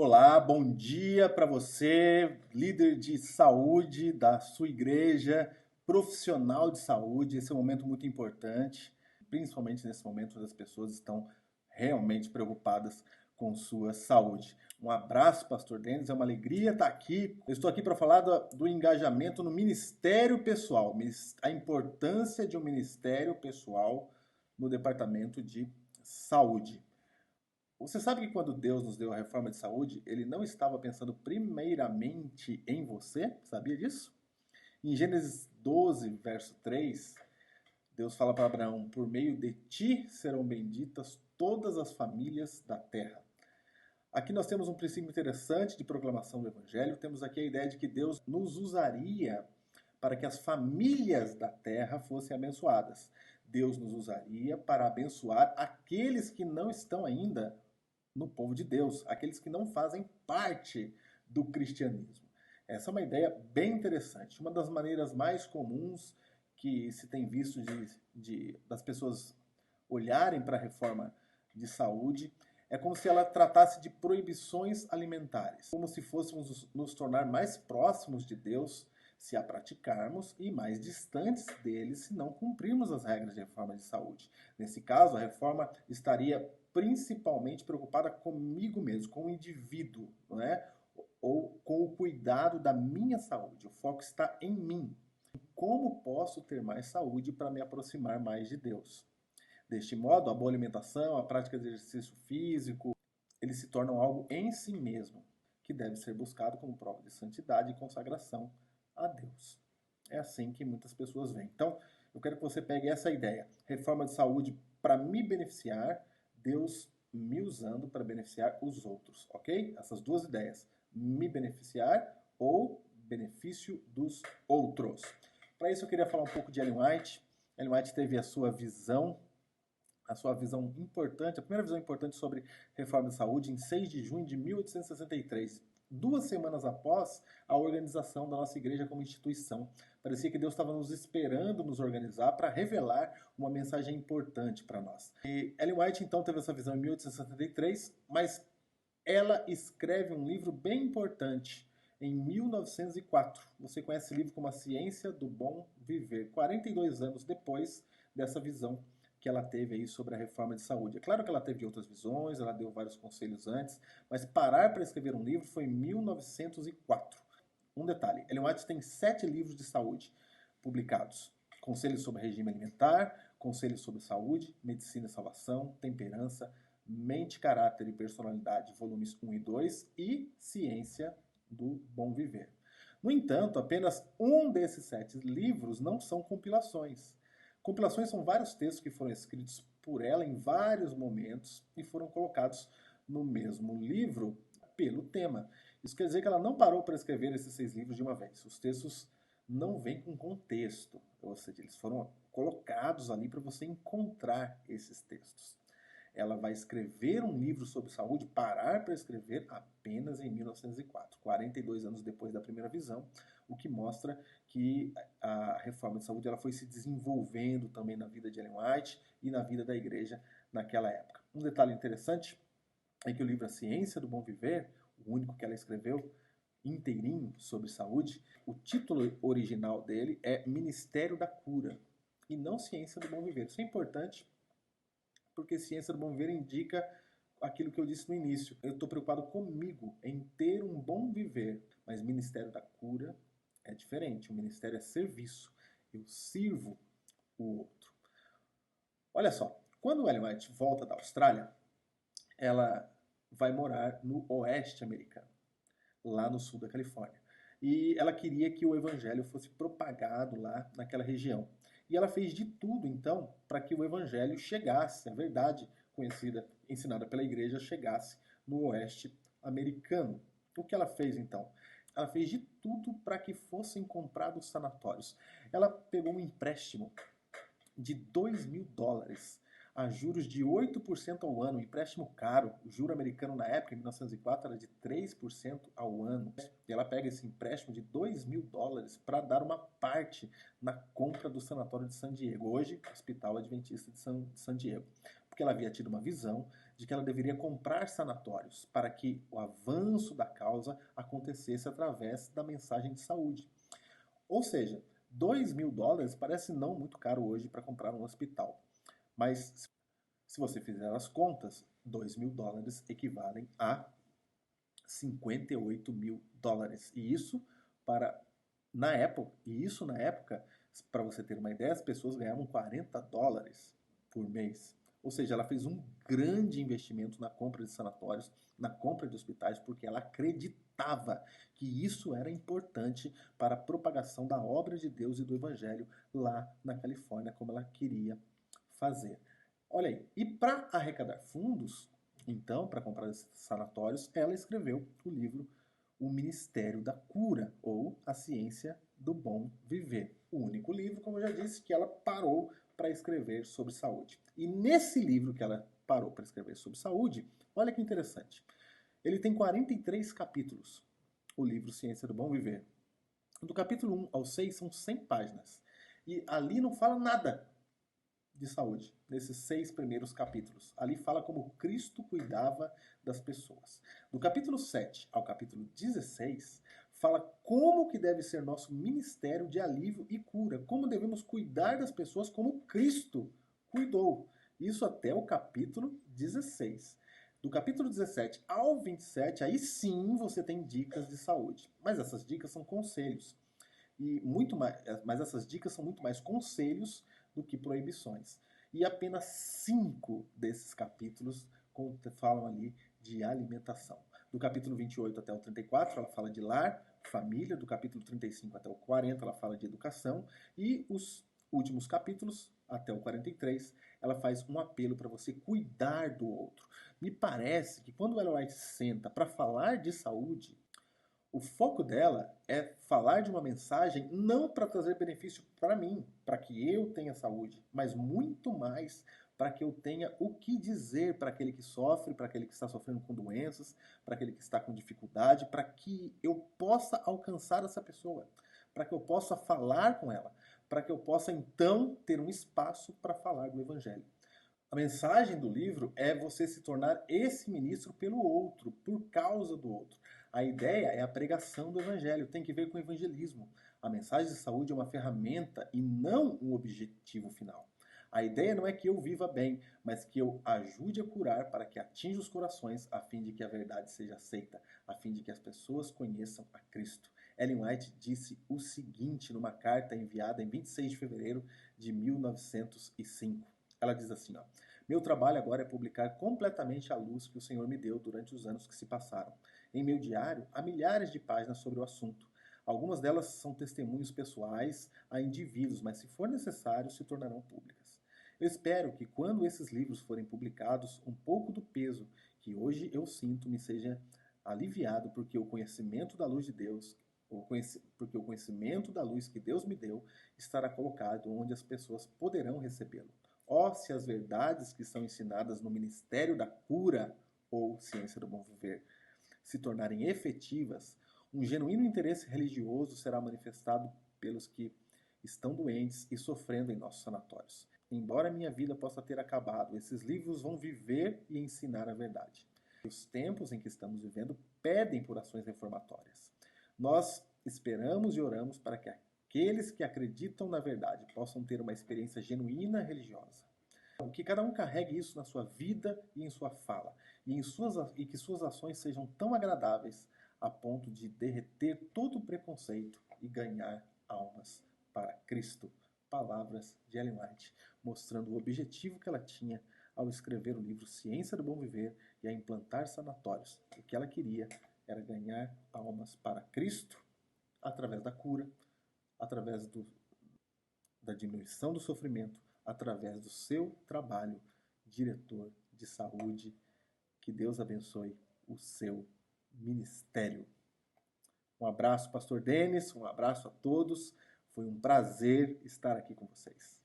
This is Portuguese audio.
Olá, bom dia para você, líder de saúde da sua igreja, profissional de saúde. Esse é um momento muito importante, principalmente nesse momento onde as pessoas estão realmente preocupadas com sua saúde. Um abraço, Pastor Denis, é uma alegria estar aqui. Eu estou aqui para falar do engajamento no ministério pessoal, a importância de um ministério pessoal no departamento de saúde. Você sabe que quando Deus nos deu a reforma de saúde, ele não estava pensando primeiramente em você? Sabia disso? Em Gênesis 12, verso 3, Deus fala para Abraão: Por meio de ti serão benditas todas as famílias da terra. Aqui nós temos um princípio interessante de proclamação do Evangelho. Temos aqui a ideia de que Deus nos usaria para que as famílias da terra fossem abençoadas. Deus nos usaria para abençoar aqueles que não estão ainda no povo de Deus, aqueles que não fazem parte do cristianismo. Essa é uma ideia bem interessante. Uma das maneiras mais comuns que se tem visto das pessoas olharem para a reforma de saúde é como se ela tratasse de proibições alimentares, como se fôssemos nos tornar mais próximos de Deus se a praticarmos e mais distantes dele se não cumprirmos as regras de reforma de saúde. Nesse caso, a reforma estaria principalmente preocupada comigo mesmo, com o indivíduo, não é? Ou com o cuidado da minha saúde. O foco está em mim. Como posso ter mais saúde para me aproximar mais de Deus? Deste modo, a boa alimentação, a prática de exercício físico, eles se tornam algo em si mesmo, que deve ser buscado como prova de santidade e consagração a Deus. É assim que muitas pessoas veem. Então, eu quero que você pegue essa ideia. Reforma de saúde para me beneficiar, Deus me usando para beneficiar os outros, ok? Essas duas ideias, me beneficiar ou benefício dos outros. Para isso eu queria falar um pouco de Ellen White. Ellen White teve a sua visão importante, a primeira visão importante sobre reforma de saúde em 6 de junho de 1863, 2 semanas após a organização da nossa igreja como instituição. Parecia que Deus estava nos esperando nos organizar para revelar uma mensagem importante para nós. E Ellen White então teve essa visão em 1863, mas ela escreve um livro bem importante em 1904. Você conhece esse livro como A Ciência do Bom Viver, 42 anos depois dessa visão que ela teve aí sobre a reforma de saúde. É claro que ela teve outras visões, ela deu vários conselhos antes, mas parar para escrever um livro foi em 1904. Um detalhe, Ellen White tem 7 livros de saúde publicados. Conselhos sobre regime alimentar, Conselhos sobre saúde, medicina e salvação, temperança, mente, caráter e personalidade, volumes 1 e 2, e Ciência do Bom Viver. No entanto, apenas um desses 7 livros não são compilações. Compilações são vários textos que foram escritos por ela em vários momentos e foram colocados no mesmo livro pelo tema. Isso quer dizer que ela não parou para escrever esses 6 livros de uma vez. Os textos não vêm com contexto, ou seja, eles foram colocados ali para você encontrar esses textos. Ela vai escrever um livro sobre saúde, parar para escrever apenas em 1904, 42 anos depois da primeira visão, o que mostra que a reforma de saúde ela foi se desenvolvendo também na vida de Ellen White e na vida da igreja naquela época. Um detalhe interessante é que o livro A Ciência do Bom Viver, o único que ela escreveu inteirinho sobre saúde, o título original dele é Ministério da Cura e não Ciência do Bom Viver. Isso é importante porque Ciência do Bom Viver indica aquilo que eu disse no início. Eu estou preocupado comigo, em ter um bom viver, mas Ministério da Cura é diferente. O ministério é serviço. Eu sirvo o outro. Olha só, quando Ellen White volta da Austrália, ela vai morar no oeste americano, lá no sul da Califórnia. E ela queria que o evangelho fosse propagado lá naquela região. E ela fez de tudo, então, para que o evangelho chegasse, a verdade conhecida, ensinada pela igreja, chegasse no oeste americano. O que ela fez, então? Ela fez de tudo para que fossem comprados sanatórios. Ela pegou um empréstimo de $2.000 a juros de 8% ao ano, um empréstimo caro. O juro americano na época, em 1904, era de 3% ao ano. E ela pega esse empréstimo de $2.000 para dar uma parte na compra do sanatório de San Diego, hoje Hospital Adventista de San Diego, porque ela havia tido uma visão de que ela deveria comprar sanatórios para que o avanço da causa acontecesse através da mensagem de saúde. Ou seja, $2.000 parece não muito caro hoje para comprar um hospital. Mas se você fizer as contas, $2.000 equivalem a $58.000. E isso na época, para você ter uma ideia, as pessoas ganhavam $40 por mês. Ou seja, ela fez um grande investimento na compra de sanatórios, na compra de hospitais, porque ela acreditava que isso era importante para a propagação da obra de Deus e do Evangelho lá na Califórnia, como ela queria fazer. Olha aí, e para arrecadar fundos, então, para comprar esses sanatórios, ela escreveu o livro O Ministério da Cura, ou A Ciência do Bom Viver. O único livro, como eu já disse, que ela parou para escrever sobre saúde. E nesse livro que ela parou para escrever sobre saúde, olha que interessante. Ele tem 43 capítulos, o livro Ciência do Bom Viver. Do capítulo 1 ao 6 são 100 páginas. E ali não fala nada de saúde, nesses 6 primeiros capítulos. Ali fala como Cristo cuidava das pessoas. Do capítulo 7 ao capítulo 16, fala como que deve ser nosso ministério de alívio e cura, como devemos cuidar das pessoas como Cristo cuidou. Isso até o capítulo 16. Do capítulo 17 ao 27, aí sim você tem dicas de saúde. Mas essas dicas são conselhos. Mas essas dicas são muito mais conselhos do que proibições. E apenas 5 desses capítulos falam ali de alimentação. Do capítulo 28 até o 34, ela fala de lar, família. Do capítulo 35 até o 40, ela fala de educação. E os últimos capítulos, até o 43, ela faz um apelo para você cuidar do outro. Me parece que quando Ellen White senta para falar de saúde, o foco dela é falar de uma mensagem não para trazer benefício para mim, para que eu tenha saúde, mas muito mais para que eu tenha o que dizer para aquele que sofre, para aquele que está sofrendo com doenças, para aquele que está com dificuldade, para que eu possa alcançar essa pessoa, para que eu possa falar com ela, para que eu possa então ter um espaço para falar do Evangelho. A mensagem do livro é você se tornar esse ministro pelo outro, por causa do outro. A ideia é a pregação do Evangelho, tem que ver com o evangelismo. A mensagem de saúde é uma ferramenta e não um objetivo final. A ideia não é que eu viva bem, mas que eu ajude a curar para que atinja os corações, a fim de que a verdade seja aceita, a fim de que as pessoas conheçam a Cristo. Ellen White disse o seguinte numa carta enviada em 26 de fevereiro de 1905. Ela diz assim, ó: meu trabalho agora é publicar completamente a luz que o Senhor me deu durante os anos que se passaram. Em meu diário, há milhares de páginas sobre o assunto. Algumas delas são testemunhos pessoais a indivíduos, mas se for necessário, se tornarão públicas. Eu espero que quando esses livros forem publicados, um pouco do peso que hoje eu sinto me seja aliviado, porque o conhecimento da luz de Deus, porque o conhecimento da luz que Deus me deu estará colocado onde as pessoas poderão recebê-lo. Ó, se as verdades que são ensinadas no Ministério da Cura ou Ciência do Bom Viver se tornarem efetivas, um genuíno interesse religioso será manifestado pelos que estão doentes e sofrendo em nossos sanatórios. Embora minha vida possa ter acabado, esses livros vão viver e ensinar a verdade. Os tempos em que estamos vivendo pedem por ações reformatórias. Nós esperamos e oramos para que aqueles que acreditam na verdade possam ter uma experiência genuína religiosa. Que cada um carregue isso na sua vida e em sua fala, e que suas ações sejam tão agradáveis a ponto de derreter todo o preconceito e ganhar almas para Cristo. Palavras de Ellen White, mostrando o objetivo que ela tinha ao escrever o livro Ciência do Bom Viver e a implantar sanatórios. O que ela queria era ganhar almas para Cristo através da cura, através da diminuição do sofrimento, através do seu trabalho, diretor de saúde. Que Deus abençoe o seu ministério. Um abraço, pastor Denis, um abraço a todos. Foi um prazer estar aqui com vocês.